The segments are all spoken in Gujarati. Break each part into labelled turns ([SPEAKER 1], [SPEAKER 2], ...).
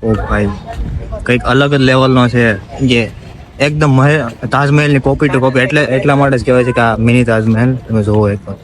[SPEAKER 1] ઓ ભાઈ કંઈક અલગ જ લેવલનો છે જે એકદમ તાજમહેલની કોપી ટુ કોપી એટલા માટે જ કહેવાય છે કે આ મિની તાજમહેલ તમે જોવો એકવાર.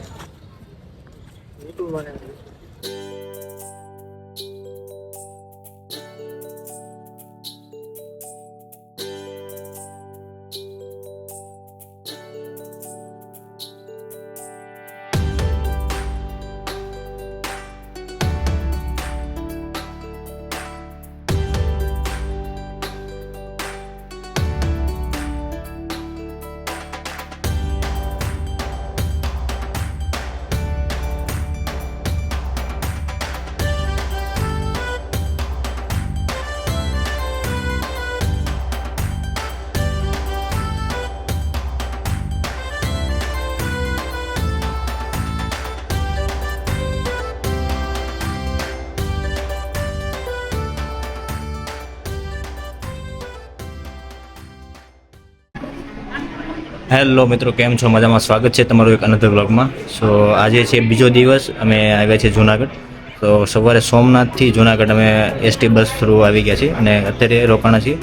[SPEAKER 1] હેલો મિત્રો, કેમ છો? મજામાં? સ્વાગત છે તમારું એક અનધર બ્લોગમાં. સો આજે છે બીજો દિવસ, અમે આવ્યા છીએ જુનાગઢ. તો સવારે સોમનાથથી જુનાગઢ અમે એસટી બસ થ્રુ આવી ગયા છીએ અને અત્યારે રોકાણા છીએ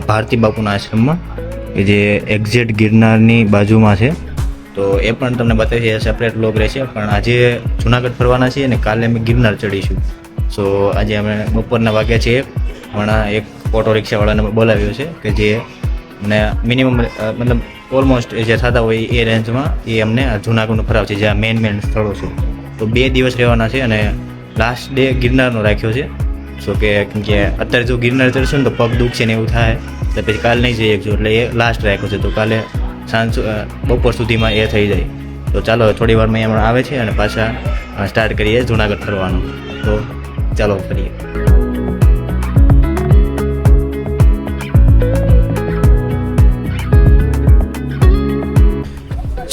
[SPEAKER 1] ભારતી બાપુના આશ્રમમાં કે જે એક્ઝેક્ટ ગિરનારની બાજુમાં છે. તો એ પણ તમને બતાવીએ, સેપરેટ બ્લોગ રહેશે. પણ આજે જુનાગઢ ફરવાના છીએ અને કાલે અમે ગિરનાર ચડીશું. સો આજે અમે બપોરના વાગ્યા છીએ. હમણાં એક ઓટો રિક્ષાવાળાને બોલાવ્યો છે કે જે અમને મિનિમમ મતલબ ઓલમોસ્ટ જે થતા હોય એ રેન્જમાં એ અમને જુનાગઢનું ફરાવ છે, જ્યાં મેન સ્થળો છે. તો 2 દિવસ રહેવાના છે અને લાસ્ટ ડે ગિરનારનો રાખ્યો છે. સો કે અત્યારે જો ગિરનાર ચડશું ને તો પગ દુખશે ને એવું થાય, તો પછી કાલે નહીં જઈ શકજો, એટલે એ લાસ્ટ રાખ્યો છે. તો કાલે સાંજ બપોર સુધીમાં એ થઈ જાય. તો ચાલો થોડી વારમાં હમણાં આવે છે અને પાછા સ્ટાર્ટ કરીએ જુનાગઢ ફરવાનું. તો ચાલો ફરીએ.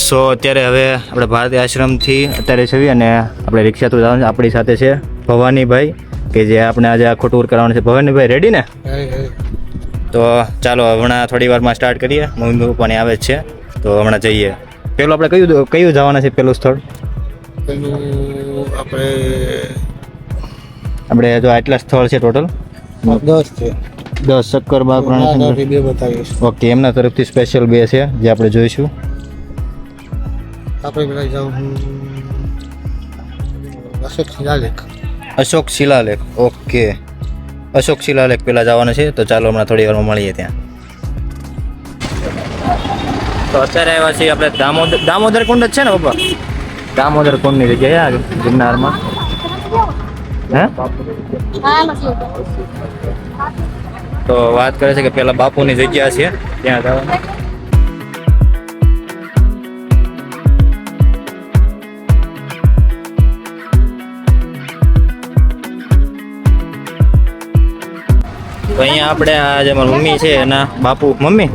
[SPEAKER 1] સો અત્યારે હવે આપણે ભારતીય આશ્રમથી અત્યારે છીએ અને આપણે રિક્ષા તો જવાનું છે. આપણી સાથે છે ભવાનીભાઈ કે જે આપણે આજે આખો ટૂર કરાવવાનો છે. ભવાનીભાઈ રેડી ને? તો ચાલો હમણાં થોડી વારમાં સ્ટાર્ટ કરીએ. મમ્મી પપ્પાની આવે જ છે તો હમણાં જઈએ. પેલું આપણે કયું જવાના છે? પેલું સ્થળ આપણે જો આટલા સ્થળ છે ટોટલ 10 છે. 10 શક્કરબાગ, ઓકે. એમના તરફથી સ્પેશિયલ 2 છે જે આપણે જોઈશું. અશોક શિલાલેખ, ઓકે. અશોક શિલાલેખ પેલા જવાનું છે. તો ચાલો હમણાં થોડી વારમાં મળીએ ત્યાં. તો અત્યારે આવ્યા છીએ આપણે દામોદર કુંડ જ છે ને પપ્પા? દામોદર કુંડની જગ્યાએ ગિરનારમાં. હે? તો વાત કરે છે કે પેલા બાપુની જગ્યા છે ત્યાં જવાનું. તો અહીંયા આપણે આ જે મારી મમ્મી છે એના બાપુ. મમ્મી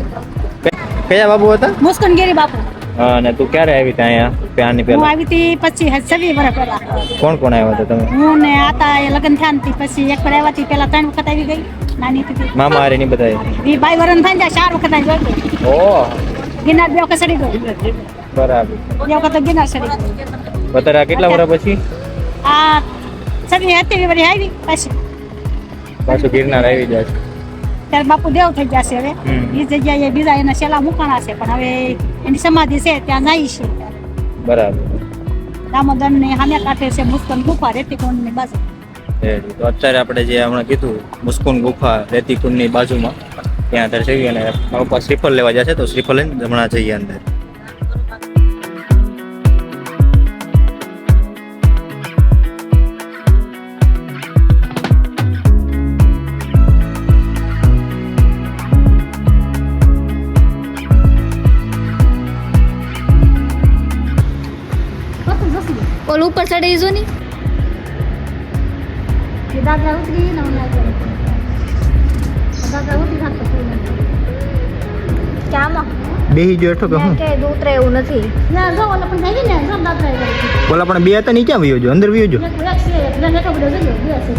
[SPEAKER 1] કયા બાપુ હતા?
[SPEAKER 2] મુસ્કનગીરી બાપુ.
[SPEAKER 1] હા. ને તું ક્યારે આવી હતી અહીંયા? ત્યાંની પહેલા
[SPEAKER 2] હું આવી હતી 26 વર્ષ પહેલા.
[SPEAKER 1] કોણ કોણ આવ્યા હતા તમે?
[SPEAKER 2] હું ને આતા એ લગ્ન થયા ને પછી એક વાર આવ્યા હતી, પેલા 3 વખત આવી ગઈ. નાની હતી
[SPEAKER 1] મામા હારે નહીં બતાવી?
[SPEAKER 2] એ 22 વર્ષ થાય જાય 4 વખત આવી ગઈ.
[SPEAKER 1] ઓહ,
[SPEAKER 2] ગિરનાર 2 વખત ચડી ગઈ.
[SPEAKER 1] બરાબર.
[SPEAKER 2] 2 વખત ગિરનાર ચડી ગઈ.
[SPEAKER 1] બતારા કેટલા વર્ષ પછી?
[SPEAKER 2] આ ચડી હતી વળી આવી
[SPEAKER 1] પાછું ગિરનાર આવી જાય છે.
[SPEAKER 2] ત્યારે બાપુ દેવ થઈ જશે. હવે એ જગ્યાએ બીજા એના શેલા મુકાણા છે, પણ હવે એની સમાધિ છે ત્યાં જાય છે.
[SPEAKER 1] બરાબર.
[SPEAKER 2] દામોદર ને સામે કાંઠે છે મુસ્કન ગુફા રેતી કુંડ ની બાજુ.
[SPEAKER 1] તો અત્યારે આપણે જે હમણાં કીધું મુસ્કુન ગુફા રેતી કુંડની બાજુમાં, ત્યાં અત્યારે જઈએ અને મારા પપ્પા શ્રીફળ લેવા જશે. તો શ્રીફળ લઈને હમણાં જઈએ અંદર.
[SPEAKER 3] ઓલ ઉપર ચડી જો ની દાદા ઉતરી ને દાદા ઉતરી નાખતો ક્યાંમાં
[SPEAKER 1] બેહી ગયો એટલો કે હું
[SPEAKER 3] કે ઉતરે એવું નથી.
[SPEAKER 2] ના જો ઓલા પણ થઈ ને સબ દાદા આવી.
[SPEAKER 1] બોલા પણ 2 હતા નીચે વયો જો, અંદર વયો જો.
[SPEAKER 2] એક છે એટલે નેટો બધો જજો બે છે.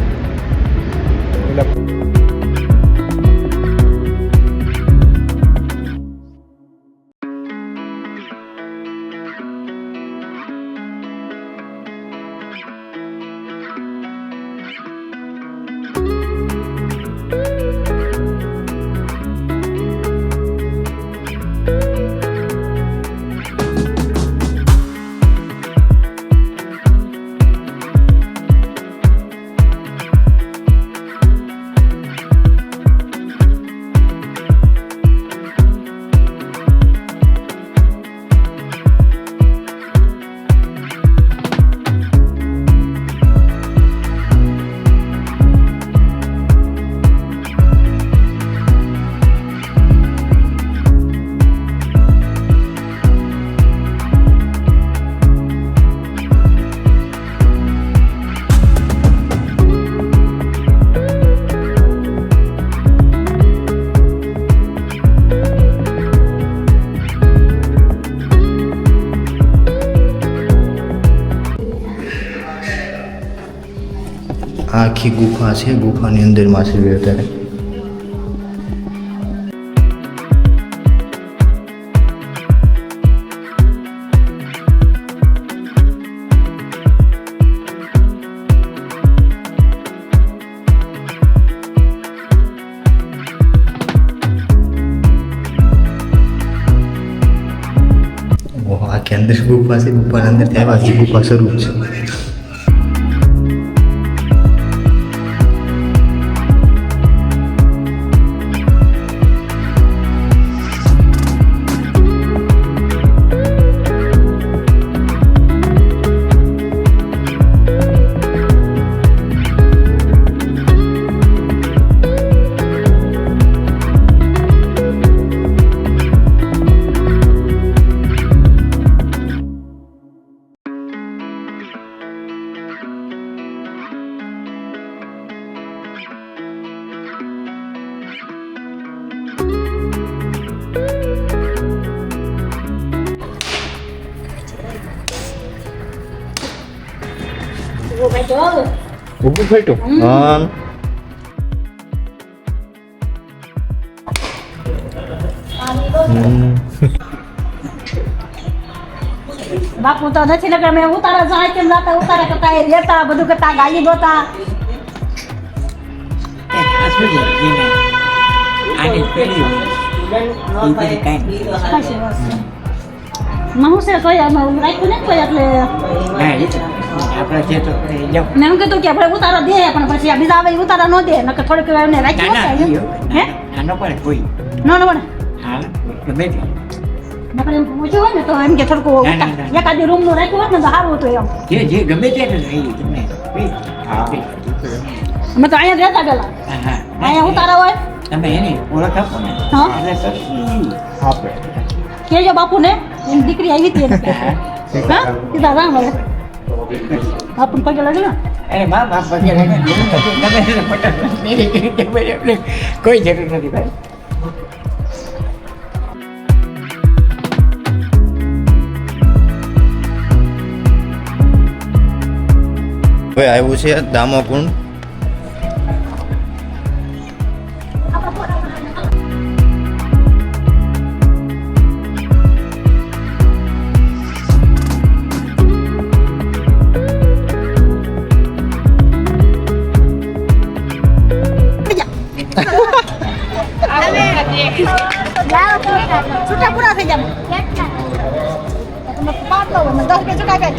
[SPEAKER 1] આખી ગુફા છે, ગુફાની અંદરમાં છે અત્યારે. આખી અંદર ગુફા છે, ગુફાની અંદરથી આવ્યા છે, ગુફા શરૂ છે. ઊભું ફેટું હા.
[SPEAKER 2] બાપુ તો નથી ને કે અમે ઉતારા જાય કેમ જાતા ઉતારા કરતા એ લેતા બધું કરતા ગાલી દોતા હું છે કોઈ રાખ્યું ને કોઈ એટલે મેં એમ કીધું કે આપણે ઉતારા દે પણ પછી આ બીજા આવે ઈ ઉતારા ન દે નકર થોડીક વાર એમને રાખ્યું હે ન પડે નકર એમ પૂછ્યું હોય ને તો એમ કે થોડુંક એકાદી રૂમ નું રાખ્યું હોત ને તો સારું હતું એમ અમે તો અહીંયા રહેતા પેલા અહીંયા ઉતારા હોય
[SPEAKER 4] તમે એની ઓળખ આપો ને
[SPEAKER 2] હા કેજો બાપુ ને એમ દીકરી આવી હતી હા સીધા રામ હવે બાપુ પગે લાગે ને
[SPEAKER 4] અરે મા બાપ વગેરે કોઈ જરૂર નથી ભાઈ.
[SPEAKER 1] હવે આવ્યું છે દામોકુંડ.
[SPEAKER 2] છૂટા પૂરા થઈ જાય તમે 5 લો મને 10 રૂપિયા ચૂકા કરી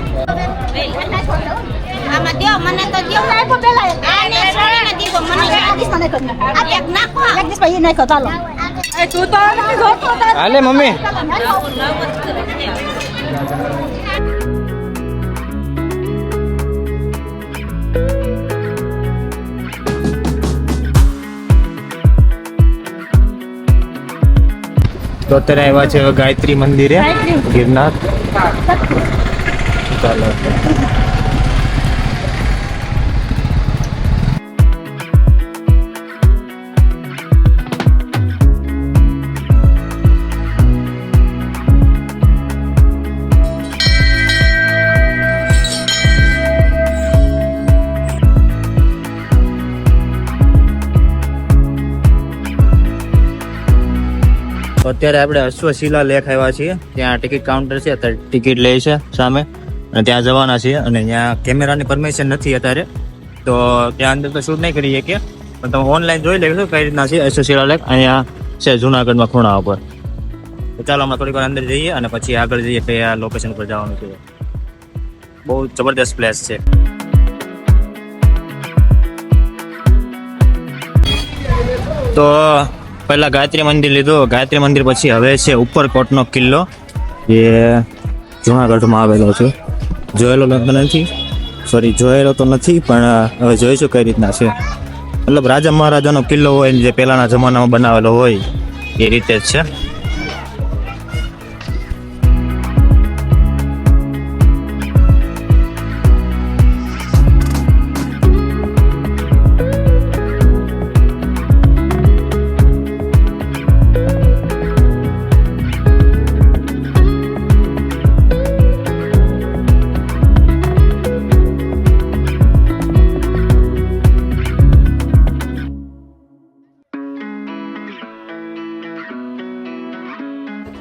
[SPEAKER 3] આમાં દ્યો મને તો દ્યો
[SPEAKER 2] નાખો પેલા
[SPEAKER 3] આને છોડીને દીધો મને
[SPEAKER 2] આ દિવસ નાખો
[SPEAKER 3] આ એક નાખો
[SPEAKER 2] એક દિવસ પછી નાખો ચાલો એ તું તો નથી જોતો તો
[SPEAKER 1] હાલે મમ્મી. તો અત્યારે આવ્યા છે ગાયત્રી મંદિરે ગિરનાર. ચાલો તો અત્યારે આપણે અશ્વશિલા લેક આવ્યા છીએ. ત્યાં ટિકિટ કાઉન્ટર છે, અત્યારે ટિકિટ લે છે સામે અને ત્યાં જવાના છીએ. અને ત્યાં કેમેરાની પરમિશન નથી અત્યારે, તો ત્યાં અંદર તો શૂટ નહીં કરી શકીએ, પણ તમે ઓનલાઈન જોઈ લેશો કઈ રીતના છે અશ્વશિલા લેક. અહીંયા છે જુનાગઢમાં ખૂણા ઉપર. તો ચાલો હમણાં થોડીક વાર અંદર જઈએ અને પછી આગળ જઈએ કયા લોકેશન પર જવાનું છે. બહુ જબરદસ્ત પ્લેસ છે. તો પહેલા ગાયત્રી મંદિર લીધું. ગાયત્રી મંદિર પછી હવે છે ઉપરકોટનો કિલ્લો, જે જુનાગઢમાં આવેલો છે. જોયેલો તો નથી પણ હવે જોઈશું કઈ રીતના છે. મતલબ રાજા મહારાજાનો કિલ્લો હોય જે પહેલાના જમાનામાં બનાવેલો હોય એ રીતે જ છે.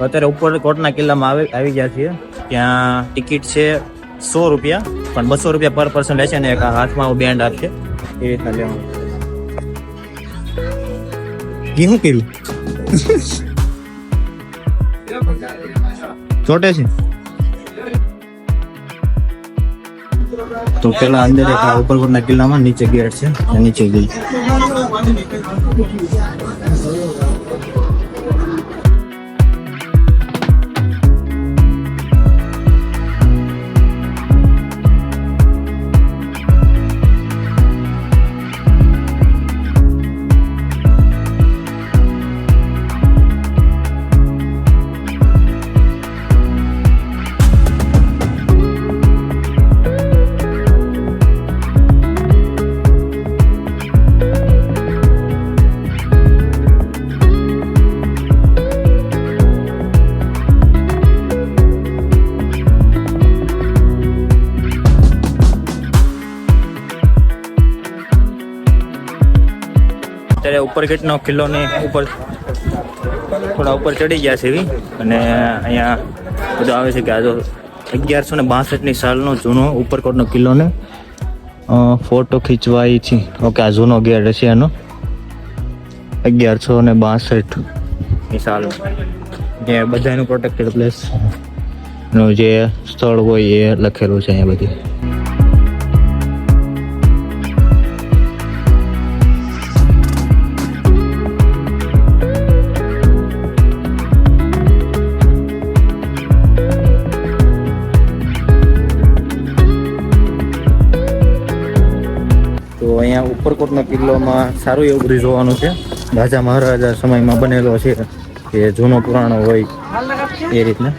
[SPEAKER 1] અત્યારે ઉપરકોટના કિલ્લામાં આવી ગયા છીએ. ત્યાં ટિકિટ છે 100 રૂપિયા, પણ 200 રૂપિયા પર પર્સન લે છે ને એક હાથમાં બેન્ડ આપશે એ રીતના લેવાનું. શું કર્યું ચોટે છે તો પેલા અંદર એક ઉપરકોટના કિલ્લામાં નીચે ગેટ છે, નીચે ગઈ. અત્યારે ઉપરગેટનો કિલ્લો ને ઉપર થોડા ઉપર ચડી ગયા છે એવી, અને અહીંયા બધું આવે છે કે આ જો 1162 સાલનો જૂનો ઉપરકોટનો કિલ્લો ને ફોટો ખીચવાય છે. ઓકે, આ જૂનો ગેટ છે એનો 1162 સાલ, જે બધાનું પ્રોટેક્ટેડ પ્લેસ નું જે સ્થળ હોય એ લખેલું છે અહીંયા બધી. તો અહીંયા ઉપરકોટનો કિલ્લોમાં સારું એવું બધું જોવાનું છે. રાજા મહારાજા સમયમાં બનેલો છે, કે જૂનો પુરાણો હોય એ રીતના.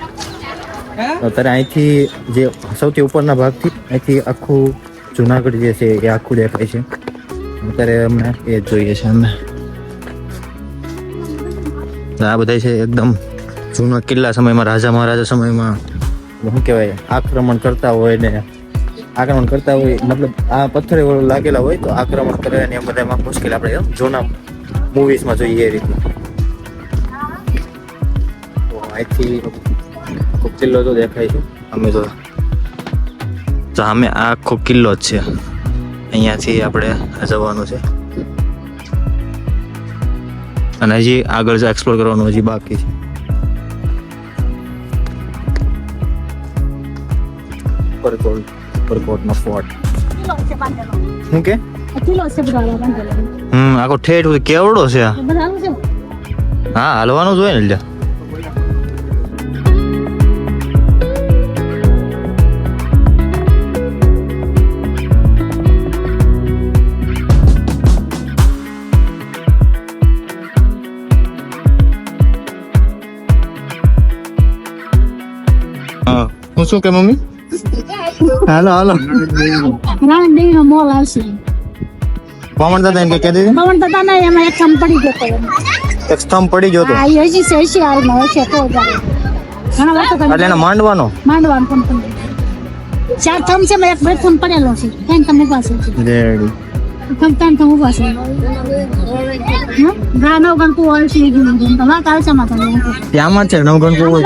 [SPEAKER 1] અત્યારે અહીંથી જે સૌથી ઉપરના ભાગથી અહીંથી આખું જુનાગઢ જે છે એ આખું દેખાય છે. અત્યારે અમને એ જ જોઈએ છે. અમને આ બધા છે એકદમ જૂના કિલ્લા સમયમાં, રાજા મહારાજા સમયમાં શું કહેવાય આક્રમણ કરતા હોય, મતલબ આ પથ્થર લાગેલા હોય તો આક્રમણ કરે ને બધામાં મુશ્કેલ આપણે જૂના મૂવીઝમાં જોઈએ એ રીતના. તો અહીંથી આખો કિલ્લો તો દેખાય છે. અમે તો સામે આ આખો કિલ્લો જ છે, અહીંયાથી આપણે જવાનું છે અને હજી આગળ એક્સપ્લોર કરવાનું હજી બાકી છે. ઉપરકોટનો ફોર્ટ શું કે આખો ઠેઠ કેવડો છે આ? હા, હાલવાનું જ હોય ને. લ્યા હું શું કે મમ્મી? હાલો
[SPEAKER 2] રાણદેવી નો મોલ આવશે.
[SPEAKER 1] પવન દાદા એમ કે દીધી
[SPEAKER 2] પવન દાદા ના એમાં એક સ્તંભ પડી ગયો.
[SPEAKER 1] એક સ્તંભ પડી ગયો તો
[SPEAKER 2] હા, એ હજી છે હાલમાં હશે તો ઘણા વર્ષો
[SPEAKER 1] એટલે એને માંડવાનો
[SPEAKER 2] માંડવાનું પણ 4 થમ છે, એક બે થમ પડેલો છે. ત્રણ થમ ઉભા છે.
[SPEAKER 1] રેડી
[SPEAKER 2] ત્રણ થમ ઉભા છે. ગાનો ગણકુ હોય છે. તમારા કાલસામાં તમે
[SPEAKER 1] ત્યાંમાં છે નવગણ કોઈ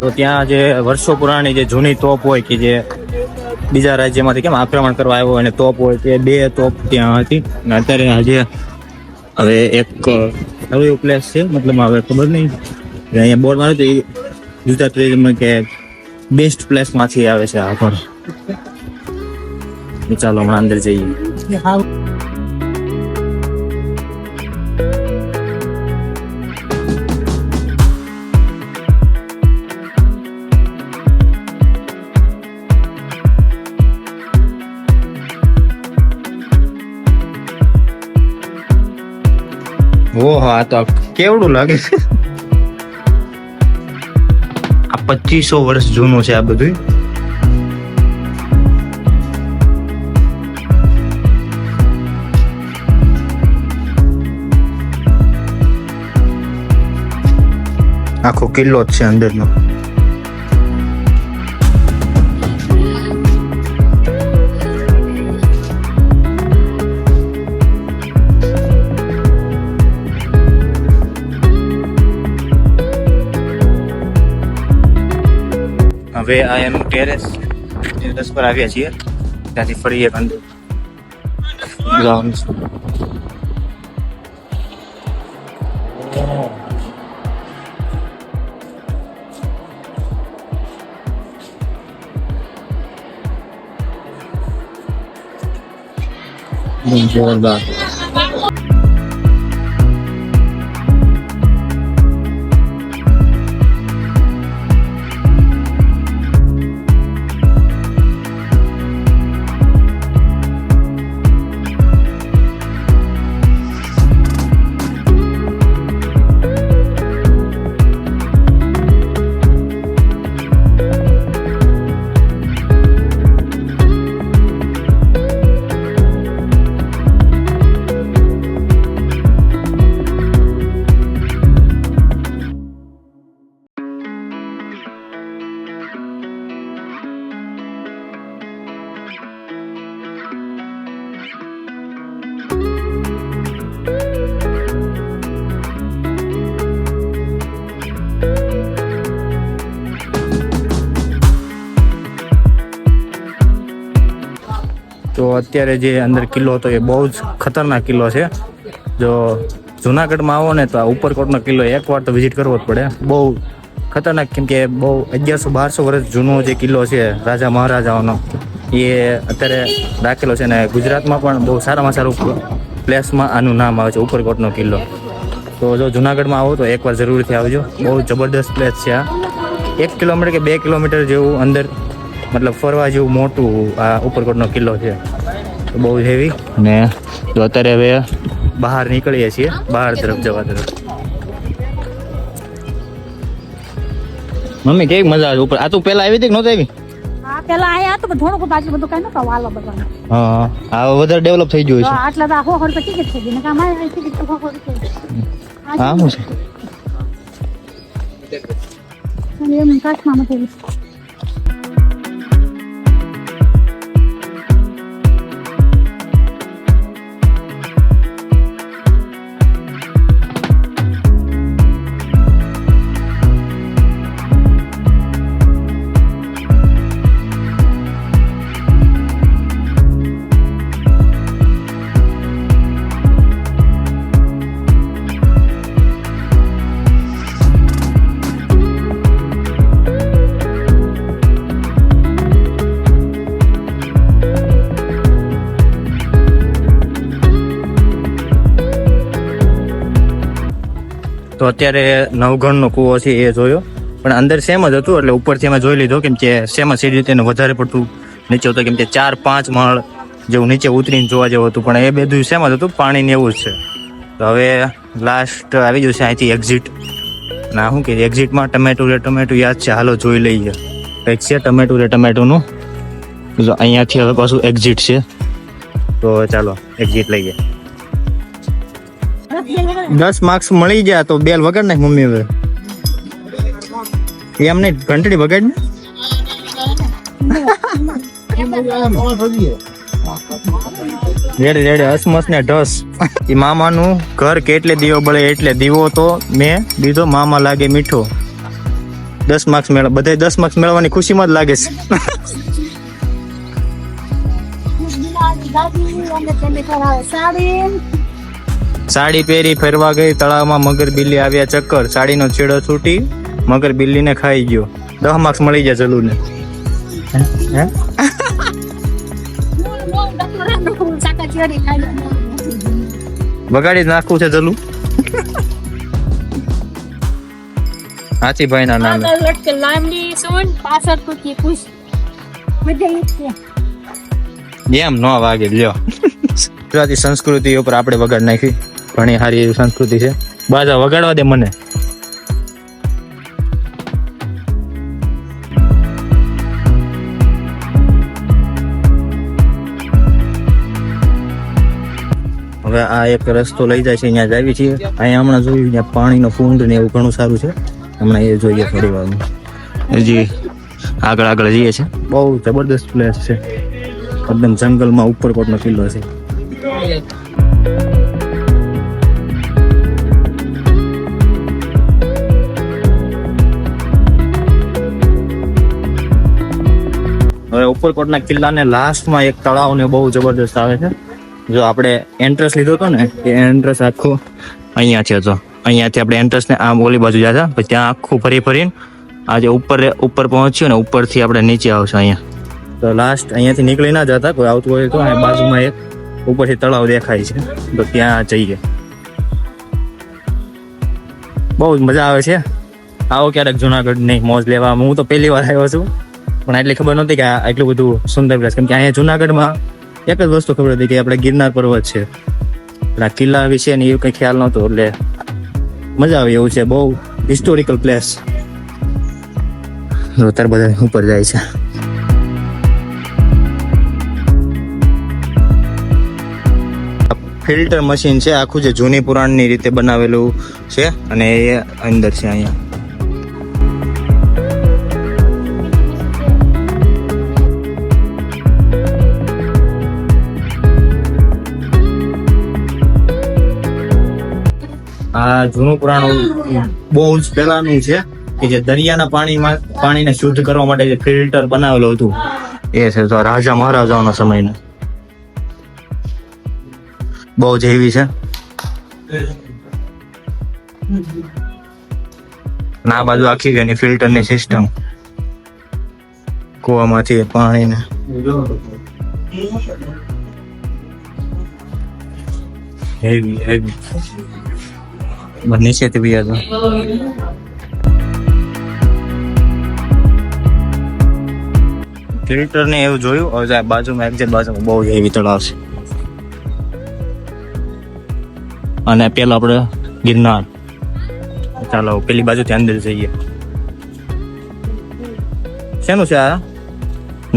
[SPEAKER 1] તો ત્યાં જે વર્ષો પુરાણી જે જૂની તોપ હોય કે જે બીજા રાજ્યમાંથી કેમ આક્રમણ કરવા આવ્યો અને તોપ હોય તે 2 તોપ ત્યાં હતી. અને અત્યારે આજે હવે એક નવું પ્લેસ છે, મતલબ હવે ખબર નહીં અહીંયા બોર્ડ માર્યું તો એ ગુજરાત ટુરિઝમ કે બેસ્ટ પ્લેસમાંથી આવે છે આ ઘર. ચાલો હમણાં અંદર જઈએ. ઓહો, આ તો કેવડું લાગે છે. આ 2500 વર્ષ જૂનું છે આ બધું. આખો કિલ્લો જ છે અંદરનો. હવે આ એનું ટેરેસ પર આવ્યા છીએ, ત્યાંથી ફરી એક અંદર ગ્રાઉન્ડ. જોરદાર. તો અત્યારે જે અંદર કિલ્લો હતો એ બહુ જ ખતરનાક કિલ્લો છે. જો જુનાગઢમાં આવો ને તો આ ઉપરકોટનો કિલ્લો એકવાર તો વિઝિટ કરવો જ પડે. બહુ ખતરનાક, કેમ કે બહુ 1100-1200 વર્ષ જૂનો જે કિલ્લો છે રાજા મહારાજાઓનો, એ અત્યારે રાખેલો છે. અને ગુજરાતમાં પણ બહુ સારામાં સારું પ્લેસમાં આનું નામ આવે છે, ઉપરકોટનો કિલ્લો. તો જો જુનાગઢમાં આવો તો એકવાર જરૂરથી આવજો. બહુ જબરદસ્ત પ્લેસ છે આ. 1 કિલોમીટર કે 2 કિલોમીટર જેવું અંદર, મતલબ ફરવા જેવું મોટું આ ઉપરકોટનો કિલ્લો છે. તો બહુ હેવી. અને તો અત્યારે હવે બહાર નીકળીએ છીએ, બહાર તરફ જવા તરફ. મમ્મી કેવી મજા આવે ઉપર? આ તું પેલા આવી હતી કે નહોતી આવી?
[SPEAKER 2] હા પેલા આયા તો થોડું બધું આટલું બધું કઈ નતો વાલો બધો.
[SPEAKER 1] હા, આ વધારે ડેવલપ થઈ ગયું છે.
[SPEAKER 2] આટલા તો આખો ખર્ચ ટિકિટ થઈ ગઈ ને કામ આવે ટિકિટ તો ખોખો થઈ ગઈ.
[SPEAKER 1] હા શું છે?
[SPEAKER 2] એમ કાચમાં નથી.
[SPEAKER 1] તો અત્યારે નવઘણનો કૂવો છે એ જોયો, પણ અંદર સેમ જ હતું. એટલે ઉપરથી અમે જોઈ લીધો, કેમ કે સેમ જ સીધી રીતે વધારે પડતું નીચે હતું, કેમ કે 4-5 માળ જેવું નીચે ઉતરીને જોવા જેવું હતું. પણ એ બધું સેમ જ હતું, પાણીને એવું જ છે. તો હવે લાસ્ટ આવી ગયું છે અહીંથી એક્ઝિટ. ના શું કે એક્ઝિટમાં ટમેટું યાદ છે, હાલો જોઈ લઈએ. કંઈક છે ટમેટુનું. જો અહીંયાથી હવે પાછું એક્ઝિટ છે, તો ચાલો એક્ઝિટ લઈએ. 10 માર્ક્સ મળી ગયા તો બેલ વગાડ નાખ મમ્મી. હવે એમ નહીં, ઘંટડી વગાડ ને. રેડે હસમસ ને ઢસ. એ મામાનું ઘર કેટલે દીવો બળે એટલે દીવો તો મેં દીધો મામા લાગે મીઠો. 10 માર્ક્સ મેળવ, બધા 10 માર્ક્સ મેળવવાની ખુશીમાં જ લાગે છે. સાડી પહેરી ફરવા ગઈ તળાવમાં, મગર બિલ્લી આવ્યા ચક્કર. સાડીનો છેડો છૂટી, મગર બિલ્લીને ખાઈ ગયો. 10 માર્ક્સ મળી ગયા જલુને. વગાડી નાખવું છે જલુ. હાચીભાઈ ના નામે. એમ ન વાગે લ્યો. ગુજરાતી સંસ્કૃતિ ઉપર આપણે વગાડ નાખી. ઘણી સારી એવી સંસ્કૃતિ છે. બાજા વગાડવા દે મને. હવે આ એક રસ્તો લઈ જાય છે, અહીંયા જ આવી છીએ. અહીંયા હમણાં જોયું ત્યાં પાણીનો ફૂંડ ને એવું ઘણું સારું છે. હમણાં એ જોઈએ થોડી વાર. હજી આગળ જઈએ છે. બહુ જબરદસ્ત પ્લેસ છે, એકદમ જંગલમાં ઉપરકોટનો કિલ્લો છે. હવે ઉપરકોટના કિલ્લાને લાસ્ટમાં એક તળાવ ને બહુ જબરદસ્ત આવે છે. જો આપણે એન્ટ્રન્સ લીધો હતો ને એ એન્ટ્રન્સ આખો અહીંયા છે. તો અહીંયાથી આપણે એન્ટ્રન્સ ને આમ ઓલી બાજુ જતા પછી ત્યાં આખું ફરીને આજે ઉપર પહોંચ્યું ને ઉપરથી આપણે નીચે આવશે અહીંયા. તો લાસ્ટ અહીંયાથી નીકળી ના જતા કોઈ આવતું હોય તો અહીંયા બાજુમાં એક ઉપરથી તળાવ દેખાય છે તો ત્યાં જઈએ. બહુ જ મજા આવે છે. આવો ક્યારેક જુનાગઢની મોજ લેવા. હું તો પહેલી વાર આવ્યો છું પણ એટલી ખબર નહોતી કે આ એટલું બધું સુંદર પ્લેસ. કેમ કે અહીંયા જુનાગઢમાં એક જ વસ્તુ ખબર હતી કે આપણે ગિરનાર પર્વત છે. એટલે આ કિલ્લા વિશે ને એવું કંઈ ખ્યાલ નહોતો એટલે મજા આવે એવું છે. બહુ હિસ્ટોરિકલ પ્લેસ. અત્યારે બધા ઉપર જાય છે. ફિલ્ટર મશીન છે આખું જે જૂની પુરાણની રીતે બનાવેલું છે અને એ અંદર છે અહીંયા. આ જૂનું પુરાણું બહુ જ પહેલાનું છે કે જે દરિયાના પાણીને શુદ્ધ કરવા માટે જે ફિલ્ટર બનાવેલું હતું એ છે. તો રાજા મહારાજાઓના સમયનું બહુ જ હેવી છે. ના બાજુ આખી ગઈ ફિલ્ટરની સિસ્ટમ કુવામાંથી પાણીને હેવી નીચેથી બી હતો. ફિલ્ટર ને એવું જોયું. હવે બાજુમાં એક્ઝેક્ટ બાજુમાં બહુ હેવી તળાવ છે. અને પેલા આપણે ગિરનાર. ચાલો પેલી બાજુથી અંદર જઈએ. શેનું છે આ?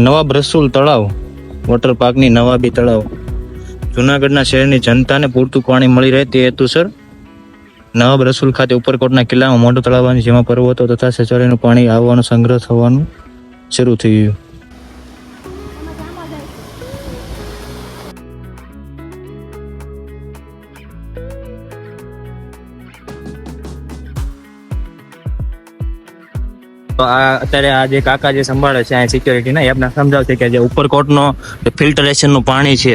[SPEAKER 1] નવાબ રસુલ તળાવ વોટર પાર્કની નવાબી તળાવ. જુનાગઢના શહેરની જનતાને પૂરતું પાણી મળી રહે તે હેતુસર નવાબ રસુલ ખાતે ઉપરકોટના કિલ્લામાં મોટું તળાવ છે જેમાં પર્વતો તથા સચોરીનું પાણી આવવાનો સંગ્રહ થવાનું શરૂ થયું. તો આ અત્યારે આ જે કાકા જે સંભાળે છે આ સિક્યોરિટી ના એ આપણે સમજાવશે કે જે ઉપરકોટનો ફિલ્ટરેશનનું પાણી છે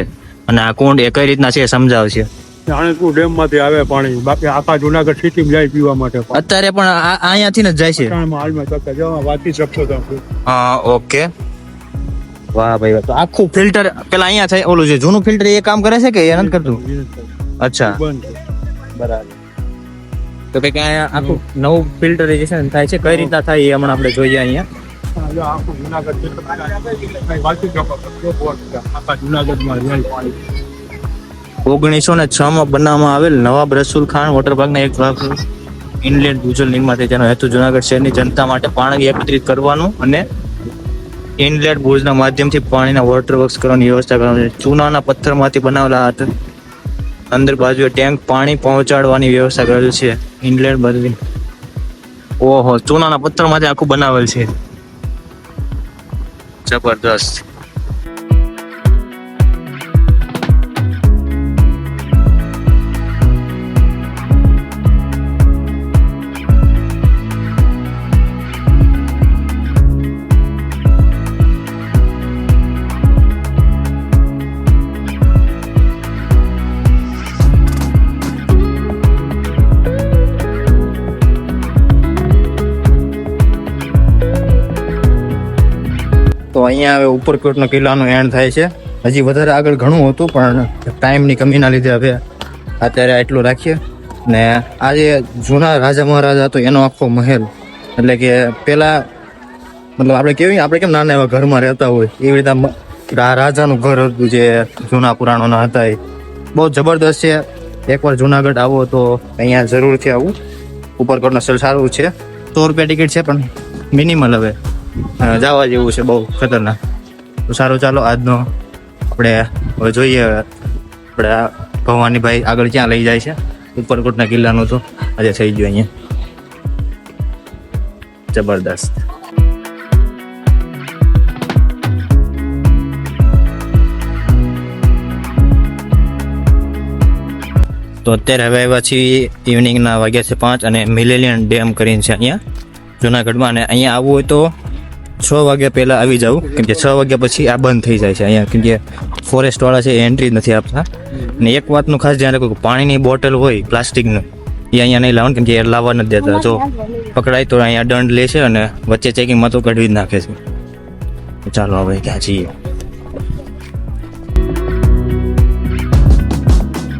[SPEAKER 1] અને આ કુંડ એ કઈ રીતના છે એ સમજાવશે.
[SPEAKER 5] રાણકપુર ડેમ માંથી આવે પાણી. બાકી આખા જુનાગઢ સિટી જાય પીવા માટે.
[SPEAKER 1] અત્યારે પણ અહીંયાથી જ જાય છે.
[SPEAKER 5] હાલમાં વાંચી શકશો તમે.
[SPEAKER 1] હા ઓકે. વાહ ભાઈ વાહ. તો આખું ફિલ્ટર પેલા અહીંયા થાય ઓલું જે જૂનું ફિલ્ટર એ કામ કરે છે કે એ નથી કરતું? અચ્છા બરાબર. તો કઈક અહીંયા આખું નવું ફિલ્ટરાઇઝેશન થાય છે. કઈ રીતના થાય એ હમણાં આપણે જોઈએ અહીંયા.
[SPEAKER 5] આખું જુનાગઢ વાંચી શકો આખા જુનાગઢમાં જાય પાણી.
[SPEAKER 1] 1906 માં બનાવવામાં આવેલ નવાબ રસુલ ખાન વોટર પાર્કના એક ભાગ ઇનલેન્ડ ભૂજલ નિર્માણ થાય. જેનો હેતુ જુનાગઢ શહેરની જનતા માટે પાણી એકત્રિત કરવાનું અને ઇનલેટ ભુજના માધ્યમથી પાણીના વોટર વર્ક્સ કરવાની વ્યવસ્થા કરવાની છે. ચૂનાના પથ્થરમાંથી બનાવેલા હતા. અંદર બાજુએ ટેન્ક પાણી પહોંચાડવાની વ્યવસ્થા કરેલ છે. ઇનલેટ બાજુ ઓહો ચૂનાના પથ્થરમાંથી આખું બનાવેલ છે. જબરદસ્ત. તો અહીંયા હવે ઉપરકોટનો કિલ્લાનો એન્ડ થાય છે. હજી વધારે આગળ ઘણું હતું પણ ટાઈમની કમીના લીધે હવે અત્યારે આટલું રાખીએ. ને આ જે જૂના રાજા મહારાજા હતો એનો આખો મહેલ એટલે કે પેલા મતલબ આપણે કેમ નાના એવા ઘરમાં રહેતા હોય એવી રીતે રાજાનું ઘર હતું જે જૂના પુરાણોના હતા. એ બહુ જબરદસ્ત છે. એકવાર જુનાગઢ આવો તો અહીંયા જરૂરથી આવું. ઉપરકોટનો સ્થળ સારું છે. 100 રૂપિયા ટિકિટ છે પણ મિનિમલ હવે જવા જેવું છે. બહુ ખતરનાક. તો સારું ચાલો આજનો આપણે હવે જોઈએ આપણે ભવાનીભાઈ આગળ ક્યાં લઈ જાય છે. ઉપરકોટના કિલ્લાનું તો આજે થઈ ગયું અહીંયા જબરદસ્ત. તો અત્યારે હવે આવ્યા છીએ ઇવનિંગના વાગ્યા છે 5 અને મિલેનિયમ ડેમ કરીને છે અહીંયા જુનાગઢમાં. અને અહીંયા આવવું હોય તો 6 વાગ્યા પહેલાં આવી જાઉં, કેમ કે 6 વાગ્યા પછી આ બંધ થઈ જાય છે અહીંયા, કેમ કે ફોરેસ્ટવાળા છે એ એન્ટ્રી નથી આપતા. ને એક વાતનું ખાસ ધ્યાન રાખવું કે પાણીની બોટલ હોય પ્લાસ્ટિકનું એ અહીંયા નહીં લાવવાનું, કેમ કે એ લાવવા નથી દેતા. જો પકડાય તો અહીંયા દંડ લે છે અને વચ્ચે ચેકિંગમાં તો કાઢવી જ નાખે છે. ચાલો હવે ક્યાં છીએ.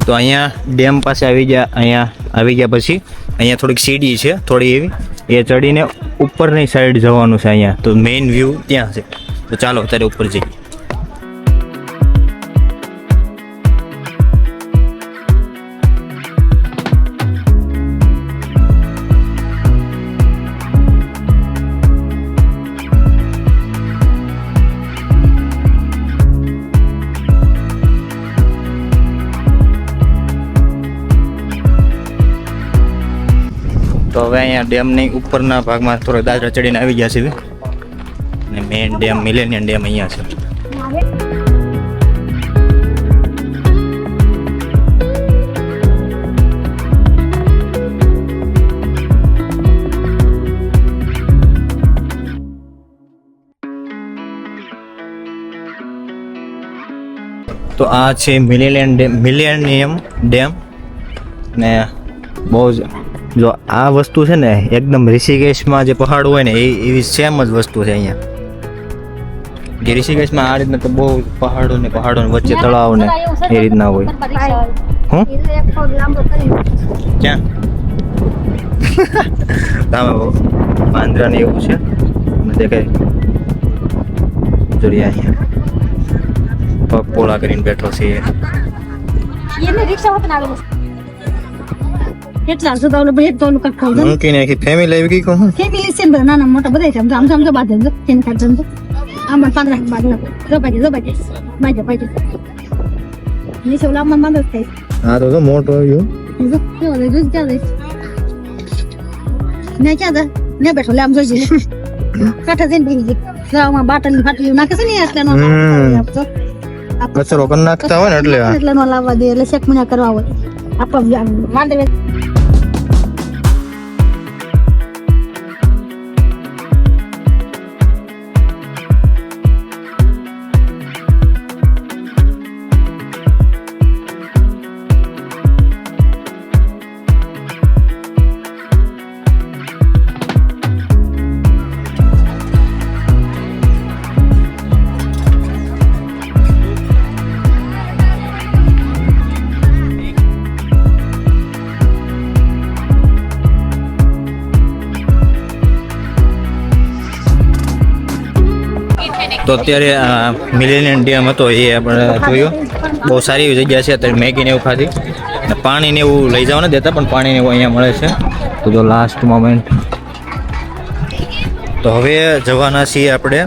[SPEAKER 1] તો અહીંયા ડેમ પાસે આવી ગયા પછી અહીંયા થોડીક સીડી છે થોડી એવી, એ ચડીને ઉપરની સાઈડ જવાનું છે અહીંયા. તો મેઇન વ્યૂ ત્યાં છે. તો ચાલો અત્યારે ઉપર જઈએ. તો હવે અહીંયા ડેમની ઉપરના ભાગમાં થોડો દાદરા ચડીને આવી ગયા છે અને મેઇન ડેમ મિલેનિયમ ડેમ અહીંયા છે. તો આ છે મિલેનિયમ ડેમ ને બહુ જ જો આ વસ્તુ છે ને એકદમ ઋષિકેશમાં જે પહાડ હોય ને એવી સેમ જ વસ્તુ છે અહીંયા. કે ઋષિકેશમાં આ રીતના તો બહુ પહાડો ને વચ્ચે તળાવ ને એ રીતના હોય. હું ક્યાં પાંદરા ને એવું છે દેખાય. જોઈએ અહીંયા પગ પોળા કરીને બેઠો છે.
[SPEAKER 2] કેટલા છે તો એક તો કાક ખાવ દે
[SPEAKER 1] મૂકીને આખી ફેમિલી આવી ગઈ કહું.
[SPEAKER 2] ફેમિલી છે નાના મોટા બધા છે આમ તો બાદ દે કેન ખાત જમ તો આમ 15 બાદ જો બાજે નીચે ઓલા માં મદદ થાય.
[SPEAKER 1] હા તો મોટો આવ્યો.
[SPEAKER 2] જો જો ચાલે ને ક્યાં ને બેઠો લે આમ જોજે કાઠા જઈને બેસી ગામમાં બાટલી ફાટલી નાખે છે ને એટલે નો
[SPEAKER 1] કચરો કરી નાખતા હોય ને
[SPEAKER 2] એટલે નો લાવવા દે એટલે શેક મના કરવા હોય આપા માંડે.
[SPEAKER 1] તો અત્યારે મિલેનિયમ ડેમ હતો એ આપણે જોયો. બહુ સારી એવી જગ્યા છે. અત્યારે મેગી ને એવું ખાધી ને પાણી ને એવું લઈ જવા ન દેતા, પણ પાણી ને એવું અહીંયા મળે છે. તો જો લાસ્ટ મોમેન્ટ. તો હવે જવાના છીએ આપણે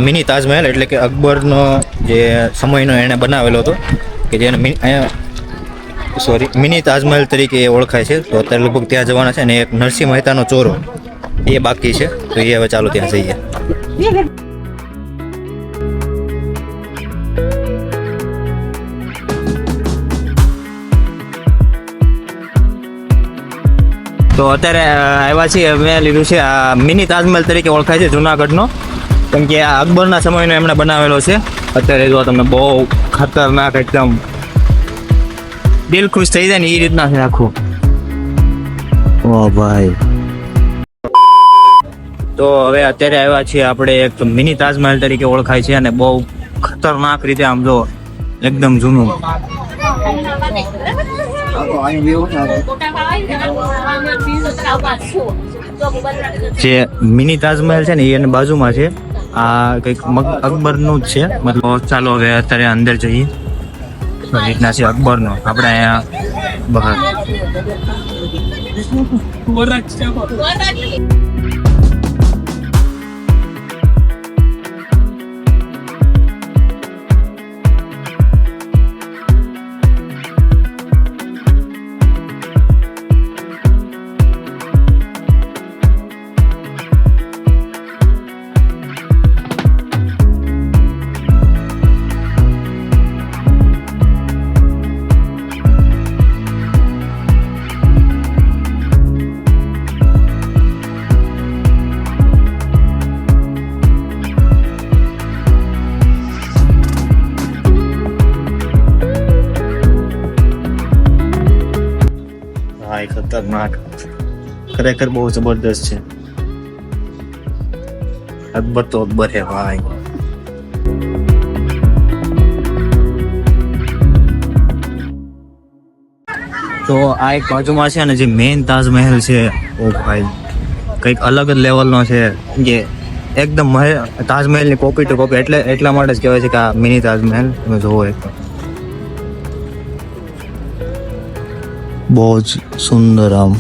[SPEAKER 1] મિની તાજમહેલ, એટલે કે અકબરનો જે સમયનો એણે બનાવેલો હતો, કે જેને મિની તાજમહેલ તરીકે એ ઓળખાય છે. તો અત્યારે લગભગ ત્યાં જવાના છે. ને એક નરસિંહ મહેતાનો ચોરો એ બાકી છે. તો એ હવે ચાલો ત્યાં જઈએ. તો અત્યારે આવ્યા છીએ, મેં લીધું છે આ મિની તાજમહેલ તરીકે ઓળખાય છે જુનાગઢનો, કેમ કે આ અકબરના સમયનો એમણે બનાવેલો છે. અત્યારે જો તમને બહુ ખતરનાક એકદમ દિલ ખુશ થઈ જાય ને એ રીતના છે આખું. ઓ ભાઈ. તો હવે અત્યારે આવ્યા છીએ આપણે એક મિની તાજમહેલ તરીકે ઓળખાય છે અને બહુ ખતરનાક રીતે આમ જો એકદમ જૂનું. જે મિની તાજમહેલ છે ને એની બાજુમાં છે. આ કંઈક અકબરનું જ છે. મતલબ ચાલો હવે અત્યારે અંદર જઈએ. રીતના છે અકબરનો. આપણે અહીંયા બહાર ખતરનાક, ખરેખર બહુ જબરદસ્ત છે. અકબર તો અકબર હે ભાઈ. તો આ એક બાજુમાં છે ને જે મેઇન તાજમહેલ છે, ઓ ભાઈ કંઈક અલગ જ લેવલનો છે. જે એકદમ તાજમહેલની કોપી ટુ કોપી, એટલા માટે જ કહેવાય છે કે આ મિની તાજમહેલ. તમે જોવો એક બહુ જ સુંદર આમ.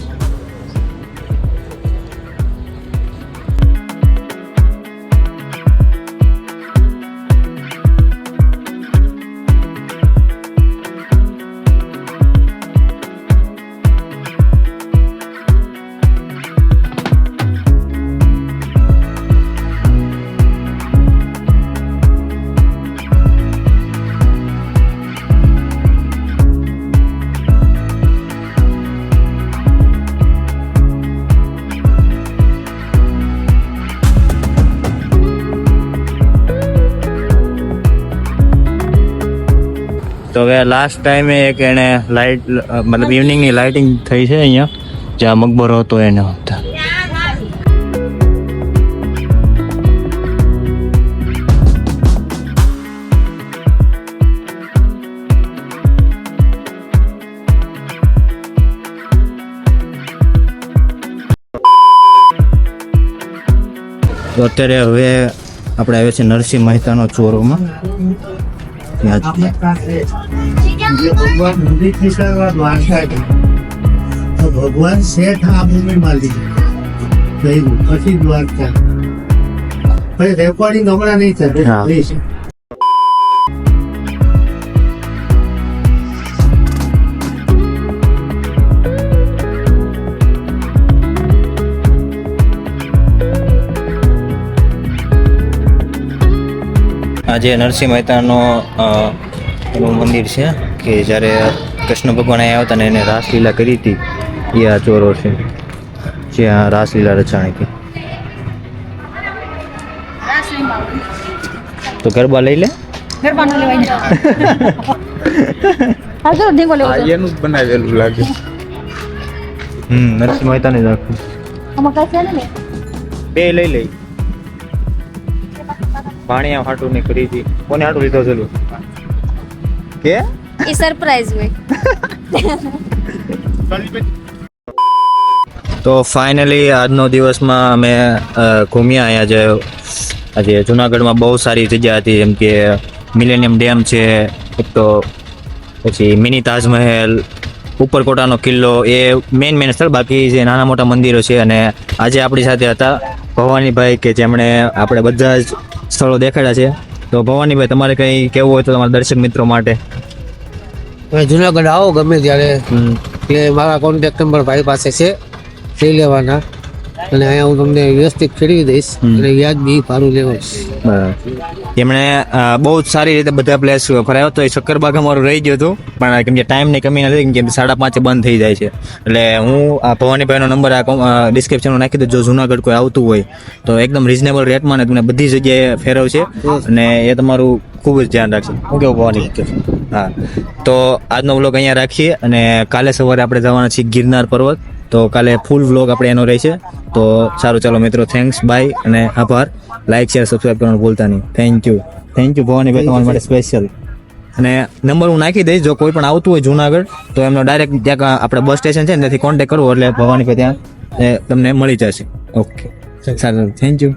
[SPEAKER 1] તો હવે લાસ્ટ ટાઈમે એક એને લાઇટ મતલબ ઇવનિંગની લાઇટિંગ થઈ છે અહીંયા, જ્યાં મકબરો હતો એને. તો અત્યારે હવે આપણે આવ્યા છે નરસિંહ મહેતાનો ચોરોમાં.
[SPEAKER 6] ભગવાન શેઠ આ ભૂમિમાં લીધું પછી દ્વારકા. પછી રેકોર્ડિંગ હમણાં નહીં થશે.
[SPEAKER 1] આજે નરસિંહ મહેતાનો એનું મંદિર છે કે જ્યારે કૃષ્ણ ભગવાન અહીંયા આવતા ને એને રાસલીલા કરી હતી, એ આ ચોરો છે જ્યાં રાસલીલા રચાણી હતી. તો ગરબા લઈ લે.
[SPEAKER 2] ગરબા નો લેવાય હા જો ઢીંગો લેવો છે.
[SPEAKER 5] એનું જ બનાવેલું લાગે.
[SPEAKER 1] નરસિંહ મહેતાને જ રાખું.
[SPEAKER 2] આમાં કાંઈ છે ને
[SPEAKER 1] બે લઈ લઈ. ભાણિયા હાટું ની કરી હતી. કોને હાટું લીધો ચલું કે
[SPEAKER 3] એ સરપ્રાઈઝ હોય.
[SPEAKER 1] તો ફાઇનલી આજનો દિવસમાં અમે ઘૂમ્યા અહીંયા. જે આજે જુનાગઢમાં બહુ સારી જગ્યા હતી, જેમ કે મિલેનિયમ ડેમ છે, એક તો પછી મિની તાજમહેલ, ઉપરકોટાનો કિલ્લો, એ મેઇન સ્થળ. બાકી જે નાના મોટા મંદિરો છે. અને આજે આપણી સાથે હતા ભવાનીભાઈ, કે જેમણે આપણે બધા જ સ્થળો દેખાડ્યા છે. તો ભવાનીભાઈ, તમારે કંઈ કહેવું હોય તો તમારા દર્શક મિત્રો માટે.
[SPEAKER 6] તમે જુનાગઢ આવો ગમે ત્યારે એટલે મારા કોન્ટેક્ટ નંબર ભાઈ પાસે છે, લઈ લેવાના. અને અહીંયા હું તમને વ્યવસ્થિત ફેરવી દઈશ અને યાદ બી ભાડું લેવાઈશ.
[SPEAKER 1] એમણે બહુ જ સારી રીતે બધા પ્લેસ ફરાયો. તો એ શક્કરબાગ અમારું રહી ગયું હતું, પણ કેમ કે ટાઈમની કમી નથી, કેમ કે 5:30 બંધ થઈ જાય છે. એટલે હું આ ભવાનીભાઈનો નંબર આ ડિસ્ક્રિપ્શનમાં નાખી દઉં. જો જુનાગઢ કોઈ આવતું હોય તો એકદમ રિઝનેબલ રેટમાં ને તમને બધી જગ્યાએ ફેરવશે અને એ તમારું ખૂબ જ ધ્યાન રાખશે. હું કેવું ભવાની? હા, તો આજનો વ્લોગ અહીંયા રાખીએ અને કાલે સવારે આપણે જવાના છીએ ગિરનાર પર્વત. તો કાલે ફૂલ વ્લોગ આપણે એનો રહેશે. તો સારું, ચાલો મિત્રો, થેન્ક્સ, બાય અને આભાર. લાઈક શેર સબસ્ક્રાઈબ કરવાનું ભૂલતા નહીં. થેન્ક યુ ભવાનીભાઈ, તમારા માટે સ્પેશિયલ. અને નંબર હું નાખી દઈશ. જો કોઈ પણ આવતું હોય જુનાગઢ તો એમનો ડાયરેક્ટ ત્યાં આપણે બસ સ્ટેશન છે ને ત્યાંથી કોન્ટેક્ટ કરવો એટલે ભવાનીભાઈ ત્યાં તમને મળી જશે. ઓકે, સારું, થેન્ક યુ.